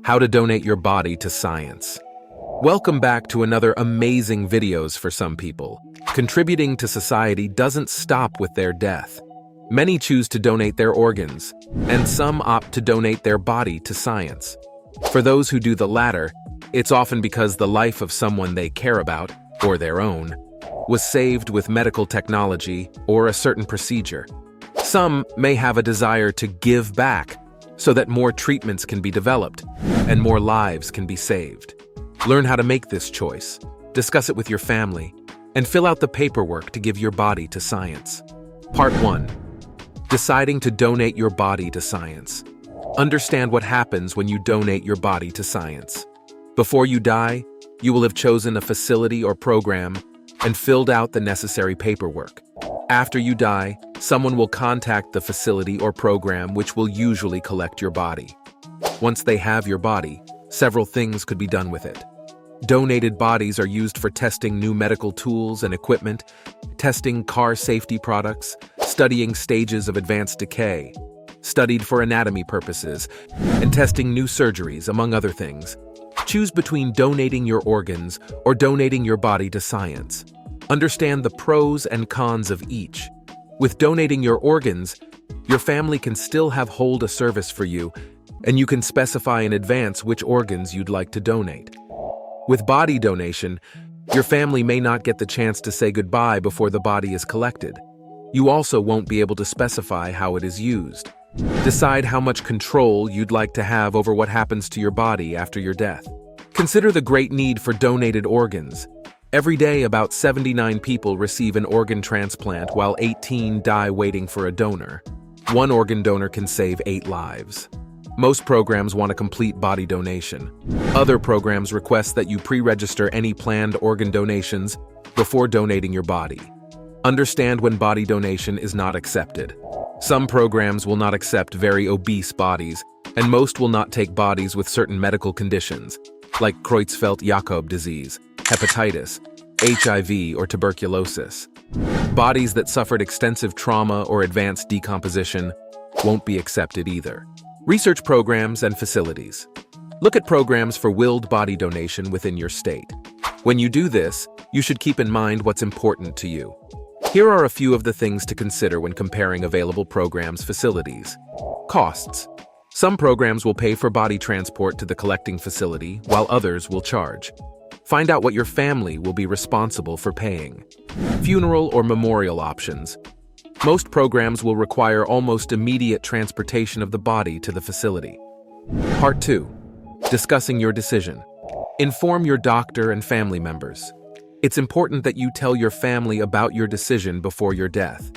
How to donate your body to science. Welcome back to another amazing videos for some people. Contributing to society doesn't stop with their death. Many choose to donate their organs, and some opt to donate their body to science. For those who do the latter, it's often because the life of someone they care about, or their own, was saved with medical technology or a certain procedure. Some may have a desire to give back so that more treatments can be developed and more lives can be saved. Learn how to make this choice, discuss it with your family, and fill out the paperwork to give your body to science. Part 1. Deciding to donate your body to science. Understand what happens when you donate your body to science. Before you die, you will have chosen a facility or program and filled out the necessary paperwork. After you die, someone will contact the facility or program which will usually collect your body. Once they have your body, several things could be done with it. Donated bodies are used for testing new medical tools and equipment, testing car safety products, studying stages of advanced decay, studied for anatomy purposes, and testing new surgeries, among other things. Choose between donating your organs or donating your body to science. Understand the pros and cons of each. With donating your organs, your family can still hold a service for you, and you can specify in advance which organs you'd like to donate. With body donation, your family may not get the chance to say goodbye before the body is collected. You also won't be able to specify how it is used. Decide how much control you'd like to have over what happens to your body after your death. Consider the great need for donated organs. Every day, about 79 people receive an organ transplant while 18 die waiting for a donor. One organ donor can save 8 lives. Most programs want a complete body donation. Other programs request that you pre-register any planned organ donations before donating your body. Understand when body donation is not accepted. Some programs will not accept very obese bodies, and most will not take bodies with certain medical conditions, like Creutzfeldt-Jakob disease, hepatitis, HIV, or tuberculosis. Bodies that suffered extensive trauma or advanced decomposition won't be accepted either. Research programs and facilities. Look at programs for willed body donation within your state. When you do this, you should keep in mind what's important to you. Here are a few of the things to consider when comparing available programs' facilities. Costs. Some programs will pay for body transport to the collecting facility, while others will charge. Find out what your family will be responsible for paying. Funeral or memorial options. Most programs will require almost immediate transportation of the body to the facility. Part 2. Discussing your decision. Inform your doctor and family members. It's important that you tell your family about your decision before your death.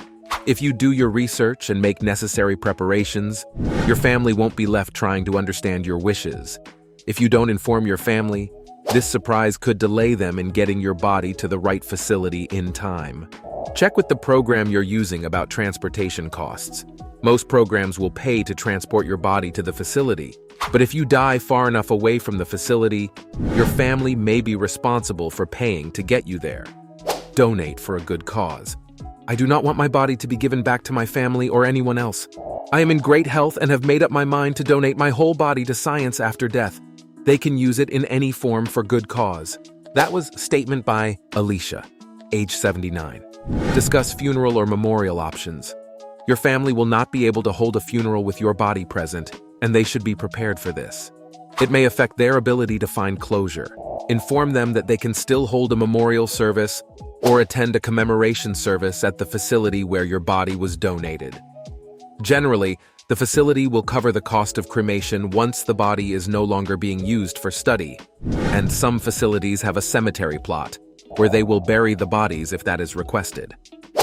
If you do your research and make necessary preparations, your family won't be left trying to understand your wishes. If you don't inform your family, this surprise could delay them in getting your body to the right facility in time. Check with the program you're using about transportation costs. Most programs will pay to transport your body to the facility, but if you die far enough away from the facility, your family may be responsible for paying to get you there. Donate for a good cause. I do not want my body to be given back to my family or anyone else. I am in great health and have made up my mind to donate my whole body to science after death. They can use it in any form for good cause. That was statement by Alicia, age 79. Discuss funeral or memorial options. Your family will not be able to hold a funeral with your body present, and they should be prepared for this. It may affect their ability to find closure. Inform them that they can still hold a memorial service or attend a commemoration service at the facility where your body was donated. Generally, the facility will cover the cost of cremation once the body is no longer being used for study, and some facilities have a cemetery plot where they will bury the bodies if that is requested.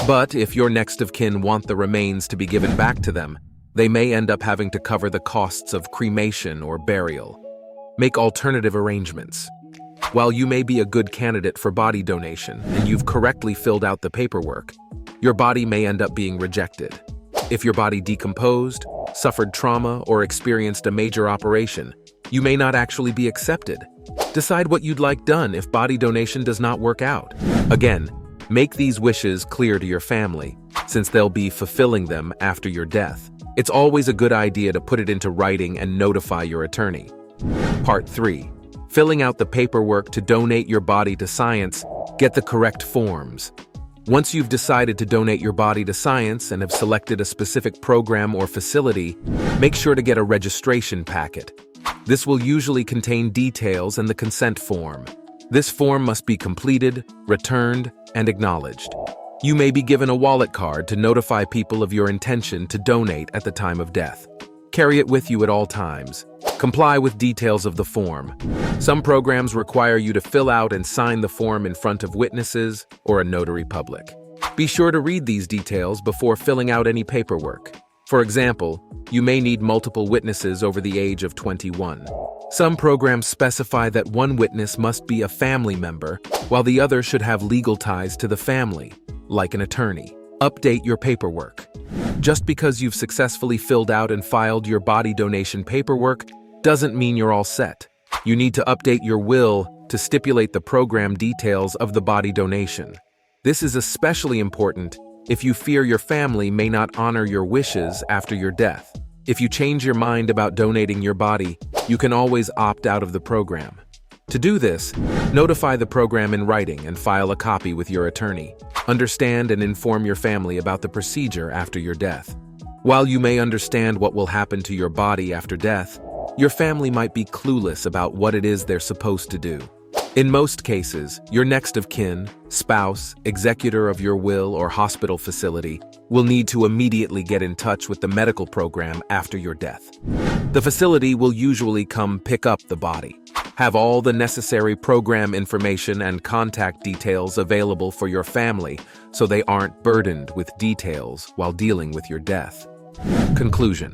But if your next of kin want the remains to be given back to them, they may end up having to cover the costs of cremation or burial. Make alternative arrangements. While you may be a good candidate for body donation and you've correctly filled out the paperwork, your body may end up being rejected. If your body decomposed, suffered trauma, or experienced a major operation, you may not actually be accepted. Decide what you'd like done if body donation does not work out. Again, make these wishes clear to your family, since they'll be fulfilling them after your death. It's always a good idea to put it into writing and notify your attorney. Part 3. Filling out the paperwork to donate your body to science. Get the correct forms. Once you've decided to donate your body to science and have selected a specific program or facility, make sure to get a registration packet. This will usually contain details and the consent form. This form must be completed, returned, and acknowledged. You may be given a wallet card to notify people of your intention to donate at the time of death. Carry it with you at all times. Comply with details of the form. Some programs require you to fill out and sign the form in front of witnesses or a notary public. Be sure to read these details before filling out any paperwork. For example, you may need multiple witnesses over the age of 21. Some programs specify that one witness must be a family member, while the other should have legal ties to the family, like an attorney. Update your paperwork. Just because you've successfully filled out and filed your body donation paperwork doesn't mean you're all set. You need to update your will to stipulate the program details of the body donation. This is especially important if you fear your family may not honor your wishes after your death. If you change your mind about donating your body, you can always opt out of the program. To do this, notify the program in writing and file a copy with your attorney. Understand and inform your family about the procedure after your death. While you may understand what will happen to your body after death, your family might be clueless about what it is they're supposed to do. In most cases, your next of kin, spouse, executor of your will, or hospital facility will need to immediately get in touch with the medical program after your death. The facility will usually come pick up the body. Have all the necessary program information and contact details available for your family so they aren't burdened with details while dealing with your death. Conclusion.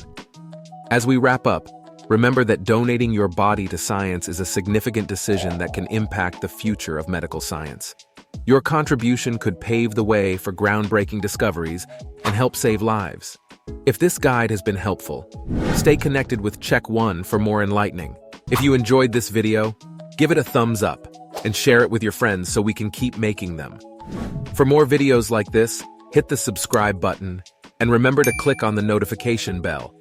As we wrap up, remember that donating your body to science is a significant decision that can impact the future of medical science. Your contribution could pave the way for groundbreaking discoveries and help save lives. If this guide has been helpful, stay connected with Checkone for more enlightening. If you enjoyed this video, give it a thumbs up and share it with your friends so we can keep making them. For more videos like this, hit the subscribe button and remember to click on the notification bell